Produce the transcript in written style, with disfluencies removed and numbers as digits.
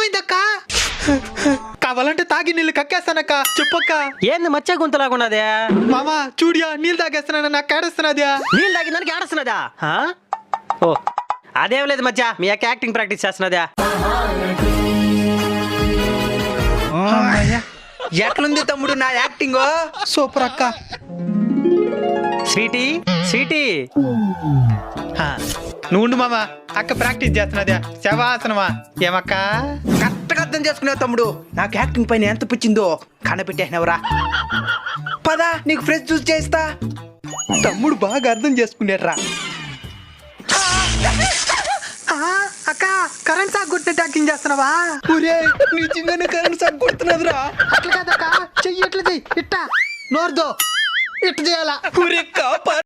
ఏమైందక్క? కావాలంటే తాగి నీళ్ళు కక్కేస్తానక్క. చెప్పక్క. ఏంది మచ్చ గుంతలాగున్నదే? మామా చూడియా, నీళ్ళు తాగేస్తున్నాను, నాకు కేడేస్తున్నదా? నీళ్ళు తాగిందానికి ఆడస్తున్నదా? ఓ అదేం లేదు మచ్చ, మీ అక్క యాక్టింగ్ ప్రాక్టీస్ చేస్తున్నదా? ఎట్లుంది తమ్ముడు నా యాక్టింగ్? సూపర్ అక్క. స్వీటీ స్వీటీ, నువ్వు మామా, అక్క ప్రాక్టీస్ చేస్తున్నదా? శవాసనమా ఏమక్క? కరెక్ట్గా అర్థం చేసుకునేవు తమ్ముడు. నాకు యాక్టింగ్ పైన ఎంత పిచ్చిందో కనపెట్టేసినవరా. పదా నీకు ఫ్రెష్ జ్యూస్ చేస్తా. తమ్ముడు బాగా అర్థం చేసుకునేట్రా. అక్క కరెంట్ సాగు కొట్టినట్టు యాక్టింగ్ చేస్తున్నావా? ఒరే నిజంగానే కరెంట్ సాగు కొడుతున్నదిరా. అట్లా కాదక్క, చెయ్యి ఎట్లా చెయ్యి, ఇట్టా నోర్దో ఇట్ట చేయాలా? ఒరే కాపా